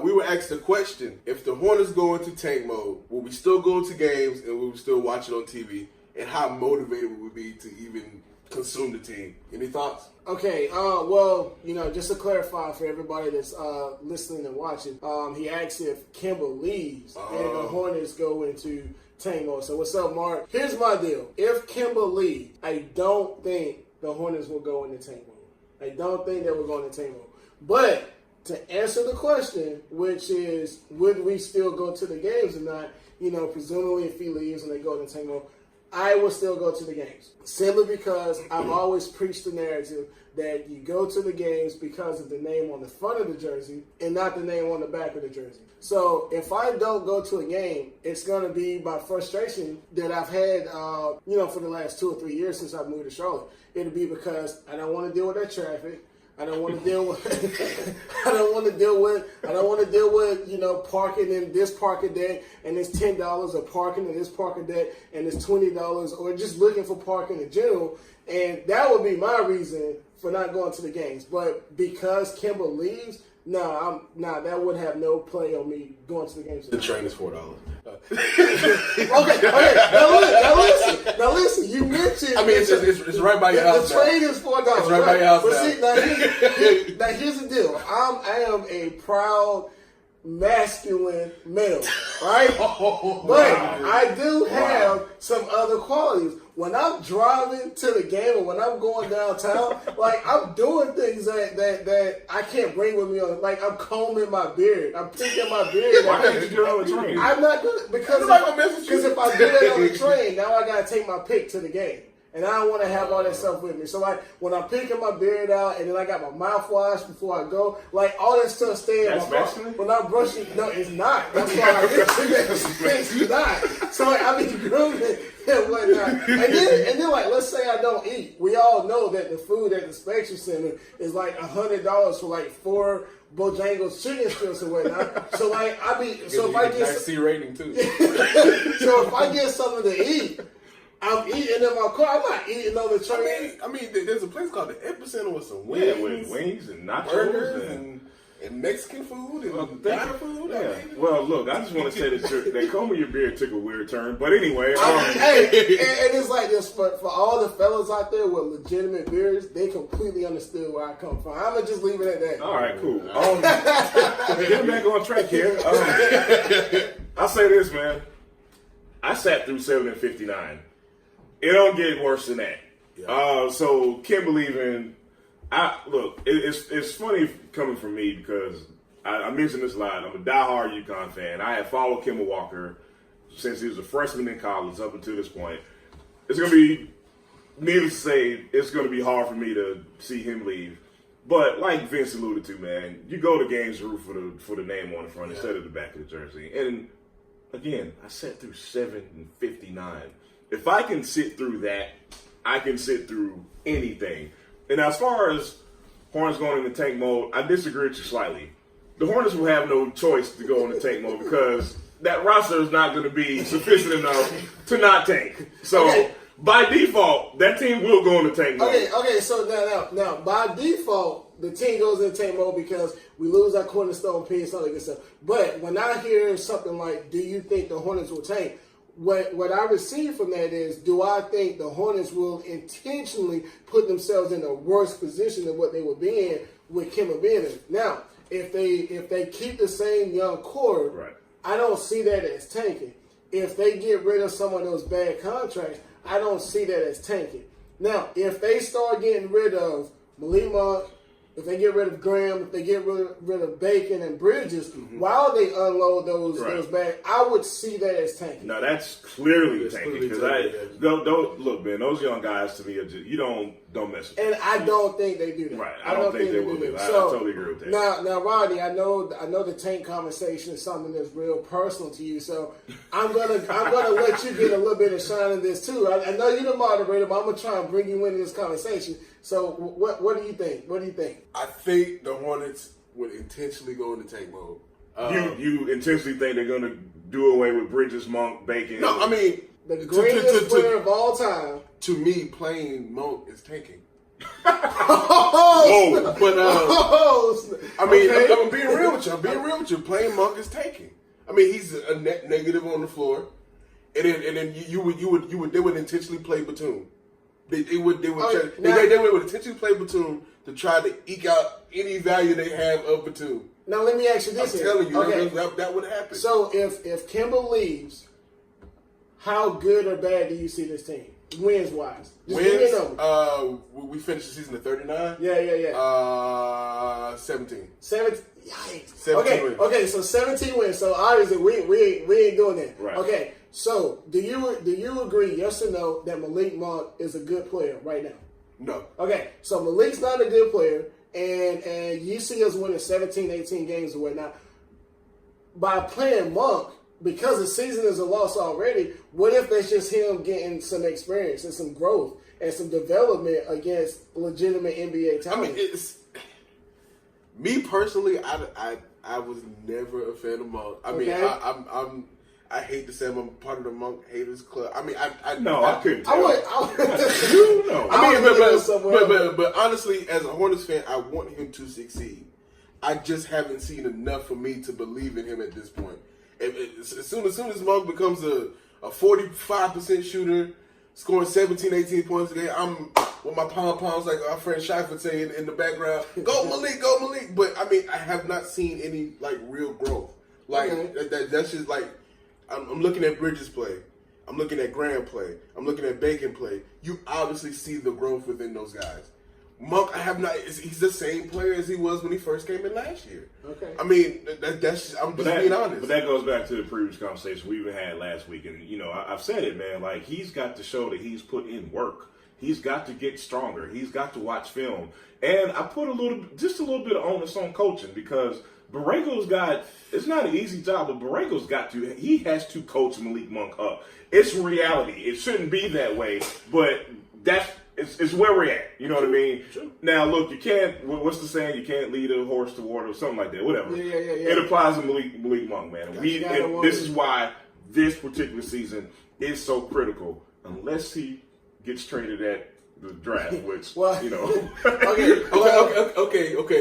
we were asked the question: if the Hornets go into tank mode, will we still go to games and will we still watch it on TV? And how motivated would we be to even consume the team? Any thoughts? Okay, well, just to clarify for everybody that's listening and watching, he asked if Kemba leaves and the Hornets go into tank mode. So what's up, Mark? Here's my deal. If Kemba leaves, I don't think the Hornets will go into tank mode. I don't think they will go into tank mode. But to answer the question, which is, would we still go to the games or not? Presumably if he leaves and they go into tank mode, I will still go to the games. Simply because I've always preached the narrative that you go to the games because of the name on the front of the jersey and not the name on the back of the jersey. So if I don't go to a game, it's going to be my frustration that I've had, for the last 2 or 3 years since I moved to Charlotte. It'll be because I don't want to deal with that traffic. I don't want to deal with. Parking in this parking deck and it's $10, or parking in this parking deck and it's $20, or just looking for parking in general. And that would be my reason for not going to the games. But because Kemba leaves, that would have no play on me going to the games. The train is $4. Okay. Now listen. You mentioned. I mean, it's right by your house. The train is $4. It's right by your house. But see, now here's the deal. I am a proud masculine male, right? But I do have some other qualities. When I'm driving to the game or when I'm going downtown, like I'm doing things that I can't bring with me on. Like I'm combing my beard, I'm picking my beard. Why can't you do it on the train? I'm not gonna because if I do it on the train, now I gotta take my pick to the game. And I don't want to have all that stuff with me. So, like, when I'm picking my beard out and then I got my mouthwash before I go, like, all that stuff stays in my mouth. When I'm brushing, no, it's not. That's why I it's not. So, like, I be grooming and whatnot. And then, like, let's say I don't eat. We all know that the food at the Spectrum Center is like $100 for, like, 4 Bojangles chicken strips or whatnot. So, like, if I get C rating, too. So, if I get something to eat, I'm eating in my car. I'm not eating on the train. I mean, there's a place called the Epicenter with some wings. Yeah, with wings and nachos burgers and Mexican food and Ghana food. Yeah. Well, look, I just want to say that combing your beard took a weird turn. But anyway. Hey, and it's like this. For all the fellas out there with legitimate beards, they completely understood where I come from. I'm going to just leave it at that. All right, cool. Getting back on track here. I'll say this, man. I sat through 7 and 59. It don't get worse than that. Yeah. So Kemba leaving, it's funny coming from me because I mentioned this a lot. I'm a diehard UConn fan. I have followed Kemba Walker since he was a freshman in college up until this point. It's going to be, needless to say, it's going to be hard for me to see him leave. But like Vince alluded to, man, you go to games root for the name on the front instead of the back of the jersey. And again, I sat through 7 and 59. If I can sit through that, I can sit through anything. And as far as Hornets going into tank mode, I disagree with you slightly. The Hornets will have no choice to go into tank mode because that roster is not going to be sufficient enough to not tank. So by default, that team will go into tank mode. Okay. So now by default, the team goes into tank mode because we lose our cornerstone piece, all that good stuff. But when I hear something like, "Do you think the Hornets will tank?" What I receive from that is, do I think the Hornets will intentionally put themselves in a worse position than what they would be in with Kemba being in? Now, if they keep the same young core, right, I don't see that as tanking. If they get rid of some of those bad contracts, I don't see that as tanking. Now, if they start getting rid of Malik Monk, if they get rid of Graham, if they get rid of Bacon and Bridges, while they unload those bags, I would see that as tanking. No, that's clearly tanking. Because don't look, man. Those young guys to me are just, you don't mess with them. And I don't think they do that. Right, I don't think they will do that. I totally agree with that. Now, Rodney, I know the tank conversation is something that's real personal to you. So I'm gonna let you get a little bit of shine in this too. I know you're the moderator, but I'm gonna try and bring you into this conversation. So what do you think? What do you think? I think the Hornets would intentionally go into tank mode. You intentionally think they're going to do away with Bridges, Monk, Bacon? No, I mean the greatest player of all time. To me, playing Monk is tanking. Whoa. But I mean, Okay. I'm being real with you. I'm being real with you. Playing Monk is taking. I mean, he's a net negative on the floor, and then they would intentionally play Batum. They would intentionally play Batum to try to eke out any value they have of Batum. Now let me ask you this. I'm telling you, okay. that would happen. So if Kemba leaves, how good or bad do you see this team? Wins wise. Just give me a number. We finished the season at 39. Yeah. 17. 17. Yikes. 17 wins. Okay, so 17 wins. So obviously we ain't doing that. Right. Okay. So do you agree, yes or no, that Malik Monk is a good player right now? No. Okay. So Malik's not a good player, and you see us winning 17, 18 games or whatnot. By playing Monk, because the season is a loss already, what if that's just him getting some experience and some growth and some development against legitimate NBA talent? I mean, it's me personally. I was never a fan of Monk. I mean, Okay. I hate to say I'm a part of the Monk haters club. I mean, I couldn't tell. You know. But honestly, as a Hornets fan, I want him to succeed. I just haven't seen enough for me to believe in him at this point. As soon as Monk becomes a 45% shooter, scoring 17, 18 points a game, I'm with my pom-poms like our friend Shai would say in the background, go Malik. But I mean, I have not seen any like real growth. Like that's just like I'm looking at Bridges play. I'm looking at Graham play. I'm looking at Bacon play. You obviously see the growth within those guys. Monk, I have not. He's the same player as he was when he first came in last year. Okay. I mean, that's. I'm just being honest. But that goes back to the previous conversation we even had last week, and I've said it, man. Like he's got to show that he's put in work. He's got to get stronger. He's got to watch film, and I put just a little bit of onus on coaching because Borrego's got. It's not an easy job, but Borrego's got to. He has to coach Malik Monk up. It's reality. It shouldn't be that way, but it's where we're at. You know what I mean? Sure. Now, look, you can't. What's the saying? You can't lead a horse to water or something like that. Whatever. Yeah. It applies to Malik Monk, man. This is why this particular season is so critical. Unless he gets traded at the draft, which Well, Okay. Okay.